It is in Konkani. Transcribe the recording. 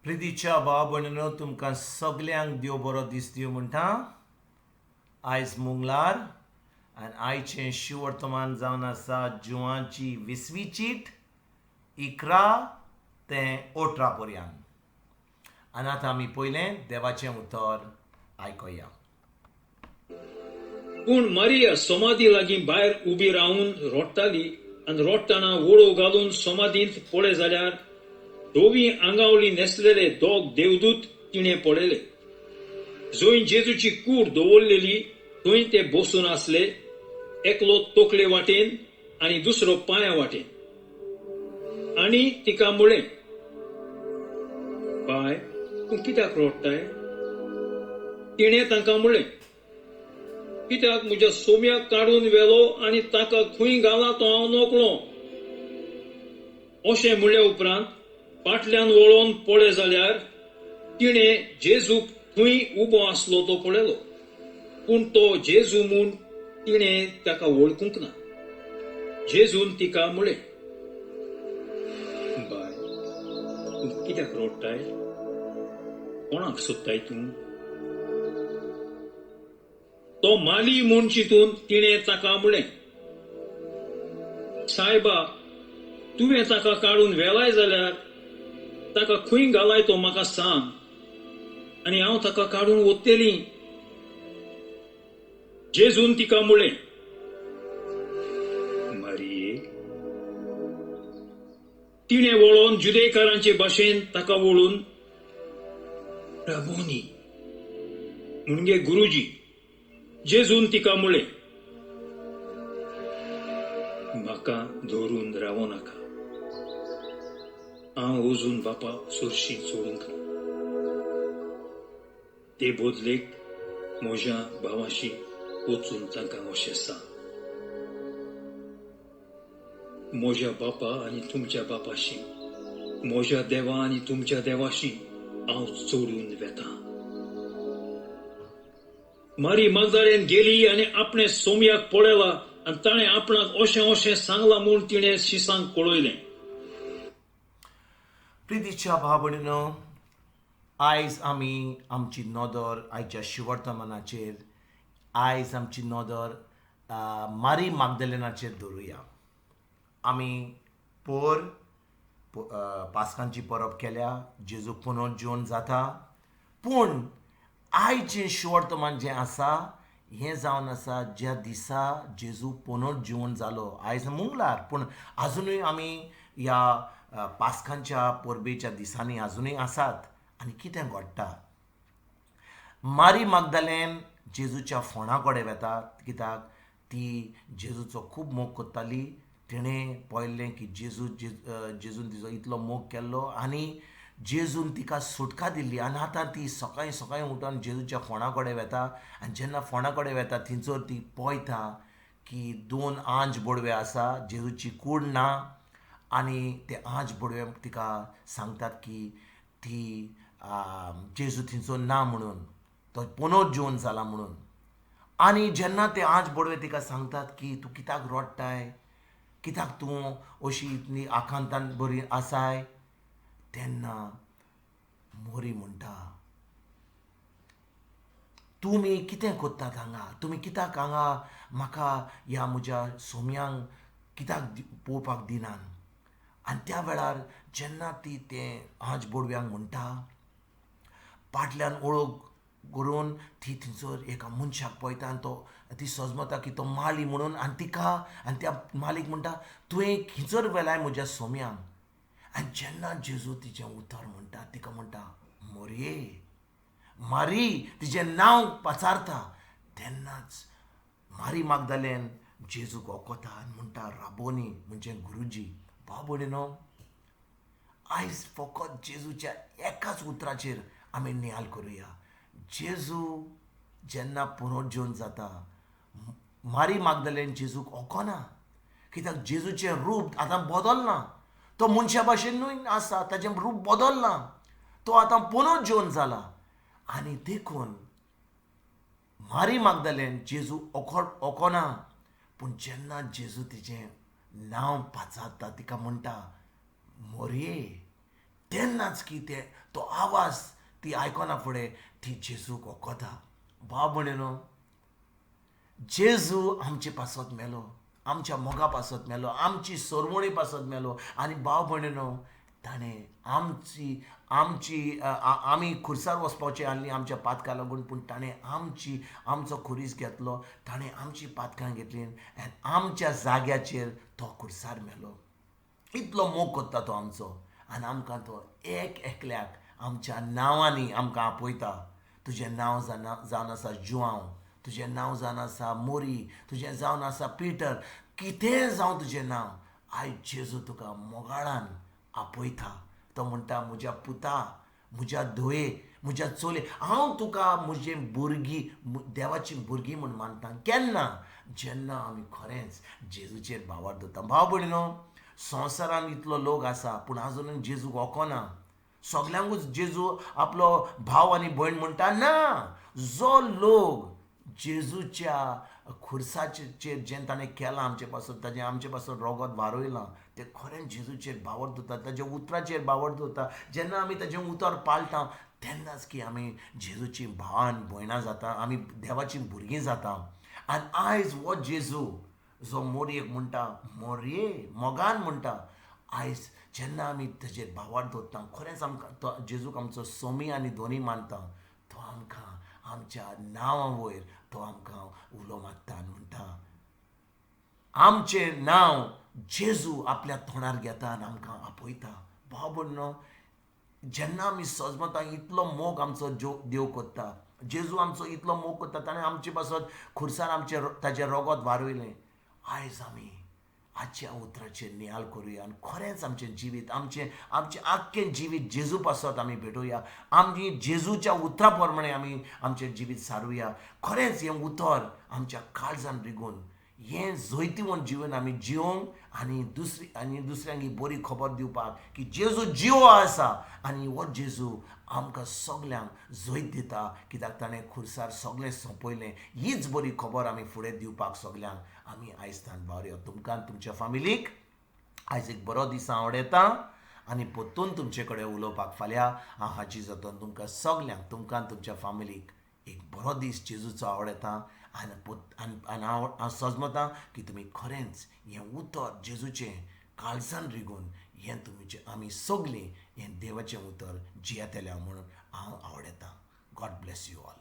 प्रितीच्या भाव भयणीनो तुमकां सगल्यांक देव बरो दीस दिवं म्हणटा. आयज मंगळार आनी आयचें शिव वर्तमान जावन आसा जुवाची 20वी चीट 11 ते 18 पर्यंत. आनी आतां आमी पयलें देवाचें उतर आयकया. पूण मारिया समाधी लागीं भायर उबी रावन रोडटाली आनी रोडटाना वळो घालून समाधींत पळय जाल्यार धोवी आंगावळी न्हेसलेले दोग देवदूत तिणें पळयले. जंय जेजूची कूड दवरलेली थंय ते बसून आसले, एकलो तोकले वाटेन आनी दुसरो पांया वाटेन. आनी तिका म्हळें, बाय, तूं कित्याक रोडटाय? तिणें तांकां म्हळें, कित्याक म्हज्या सोम्याक काडून व्हेलो आनी ताका खंय घाला तो हांव नोकळो. अशें म्हणले उपरांत फाटल्यान वळोन पळय जाल्यार तिणें जेजूक थंय उबो आसलो तो पळयलो, पूण तो जेजू म्हूण तिणें ताका वळखूंक ना. जेजून तिका म्हळें, बाय, तूं कित्याक रोडटाय? कोणाक सोदताय तूं? तो माली म्हूण चिंतून तिणें ताका म्हळें, सायबा, तुवें ताका काडून व्हेलाय जाल्यार ताका खंय घालाय तो म्हाका सांग, आनी हांव ताका काडून वतलेली. जेजून तिका म्हळें, मारिये. तिणें वळोन जुदेकारांचे भाशेन ताका वळून राबोनी म्हणजे गुरुजी. जेजून तिका म्हळें, म्हाका धरून रावो नाका. हांव अजून बापा सुरशी सोडूंक ना. ते बदलेक म्हज्या भावाशी वचून तांकां अशें सांग, म्हज्या बापा आनी तुमच्या बापाशी, म्हज्या देवा आनी तुमच्या देवाशी हांव चोडून वेतां. मारी मागदालेन गेली आनी आपणे सोमयाक पळयला आनी ताणें आपणाक अशें अशें सांगलां म्हूण तिणें शिसांक कळयलें. प्रितीच्या भाव भयणीनो, आयज आमी आमची नदर आयच्या शिवर्तमानाचेर आयज आमची नदर मारी मागदलेनाचेर दवरुया. आमी पोर पास्कांची परब केल्या, जेजू पुनर्जीवन जाता. पूण आयचें शिवर्तमान जें आसा हें जावन आसा ज्या दिसा जेजू पुनर्जीवन जालो. आयज मंगळार, पूण आजुनूय आमी ह्या पास्कांच्या परबेच्या दिसांनी आजुनूय आसात. आनी कितें घडटा? मारी मागदलेन जेजूच्या फोंडा कडेन वता. कित्याक ती जेजूचो खूब मोग करताली. तिणें पळयल्लें की जेजून तिचो इतलो मोग केल्लो आनी जेजून तिका सुटका दिल्ली. आनी आतां ती सकाळीं सकाळीं उठून जेजूच्या फोंडा कडेन वता. आनी जेन्ना फोंडा कडेन वता थंयसर ती पळयता की 2 आंज बोडवे आसा, जेजूची कूड ना. आनी ते आंज बोडवे तिका सांगतात की ती जेजू थंयसर ना म्हणून, तो पुनर्जीवन जाला म्हणून. आनी जेन्ना ते आंज बोडवे तिका सांगतात की तूं कित्याक रोडटाय, कित्याक तूं अशी इतली आकांतान बरी आसाय, तेन्ना मोरी म्हणटा, तुमी कितें कोत्तात हांगा? तुमी कित्याक हांगा म्हाका ह्या म्हज्या सोम्यांक कित्याक पळोवपाक दिनात? आनी त्या वेळार जेन्ना ती तें आंज बोडव्यांक म्हणटा, फाटल्यान वळख करून ती थंयसर एका मनशाक पळयता आनी ती सजमता की तो माली म्हणून. आनी त्या मालीक म्हणटा, तुवें खंयसर व्हेलाय म्हज्या सोम्यांक? आनी जेन्ना जेजू तिचें उतर म्हणटा, तिका म्हणटा, मोरये, मारी तिचें नांव पाचारता. तेन्नाच मारी मागदलेन जेजूक ओकोता आनी म्हणटा, राबोनी म्हणजे गुरुजी. भाव भयणीनो, आयज फकत जेजूच्या एकाच उतराचेर आमी नियाल करुया. जेजू जेन्ना पुनर्जीवन जाता, मारी मागदलेन जेजूक ओकोना. कित्याक जेजूचें रूप आतां बदलना. तो मनशा भाशेनूय आसा, ताचें रूप बदलना. तो आतां पुनर्जीवन जाला. आनी देखून मारी मागदलेन जेजू ओकोना. पूण जेन्ना जेजू तिचें नांव पाचारता, तिका म्हणटा, मोरये, तेन्नाच की ते तो आवाज ती आयकना फुडें ती जेजूक ओकोता. भाव भयणीनो, जेजू आमचे पासत मेलो, आमच्या मोगा पासत मेलो, आमची सोरवणी पासत मेलो. आनी भाव भयणीनो, ताणें आमची आमची आमी खुर्सार वचपाचें आसलीं आमच्या पातका लागून, पूण ताणें आमचो खुरीस घेतलो. ताणें आमची पातकां घेतलीं आनी आमच्या जाग्याचेर तो खुर्सार मेलो. इतलो मोग कोत्ता तो आमचो. आनी आमकां तो एक एकल्याक आमच्या नांवांनी आमकां आपयता. तुजें नांव जावन आसा जुआंव, तुजें नांव जावन आसा मोरी, तुजें जावन आसा पिटर, कितेंय जावं तुजें नांव, आयज जेजू तुका मोगाळान आपयता. तो म्हणटा, म्हज्या पुता, म्हज्या धुवे, म्हज्या चोले, हांव तुका म्हजें भुरगीं, देवाची भुरगीं म्हूण मानता. केन्ना? जेन्ना आमी खरेंच जेजूचेर भावार दवरता. भाव भयणीनो, संवसारान इतलो लोक आसा पूण आजुनूय जेजूक वळखना. सगल्यांकूच जेजू आपलो भाव आनी भयण म्हणटा? ना. जो लोक जेजूच्या खुर्साचेर जें ताणें केलां आमचे पासून, ताजें आमचे पासून रगत वारोयलां, ते खरेंच जेजूचेर भावर दवरता, ताच्या उतराचेर भावर दवरता. जेन्ना आमी ताजें उतर पाळटा तेन्नाच की आमी जेजूची भावान भयणां जाता, आमी देवाची भुरगीं जाता. आनी आयज हो जेजू जो मोरयेक म्हणटा, मोरये मोगान म्हणटा, आयज जेन्ना आमी ताजेर भावार दवरता, खरेंच आमकां तो जेजूक आमचो सोमी आनी धोनी मानता. तो आमकां आमच्या नांवा वयर तो आमकां उलो मारता आनी म्हणटा, आमचें नांव जेजू आपल्या तोंडार घेता आनी आमकां आपयता. भाव भयणीनो, जेन्ना आमी सजमतां इतलो मोग आमचो देव कोत्ता, जेजू आमचो इतलो मोग कोत्ता, ताणें आमचे पासत खुर्सार ताजें रगत वारोयलें. आयज आमी आजच्या उतराचेर नियाळ करुया आनी खरेंच आमचें जिवीत, आमचें आख्खें जिवीत जेजू पासत आमी भेटोवया. आमी जेजूच्या उतरा प्रमाणें आमी आमचें जिवीत सारूया. खरेंच हें उतर आमच्या काळजान रिगून हें जैतिवंत जिवन आमी जिवंक आनी दुसऱ्यांक ही बरी खबर दिवपाक की जेजू जिवो आसा आनी हो जेजू आमकां सगल्यांक जैत दिता, कित्याक ताणें खुर्सार सगळें सोंपयलें. हीच बरी खबर आमी फुडें दिवपाक सगल्यांक आमी आयजतान भावरया. तुमकां आनी तुमच्या फामिलीक आयज एक बरो दीस हांव आवडयता आनी परतून तुमचे कडेन उलोवपाक फाल्यां हांव हाजी जातन तुमकां सगल्यांक, तुमकां आनी तुमच्या फामिलीक एक बरो दीस जेजूचो आवडयता. आनी हांव सजमतां की तुमी खरेंच हें उतर जेजूचें काळजान रिगून हें आमी सगळीं हें देवाचें उतर जियेतल्या म्हणून हांव आवडयतां. God bless you all.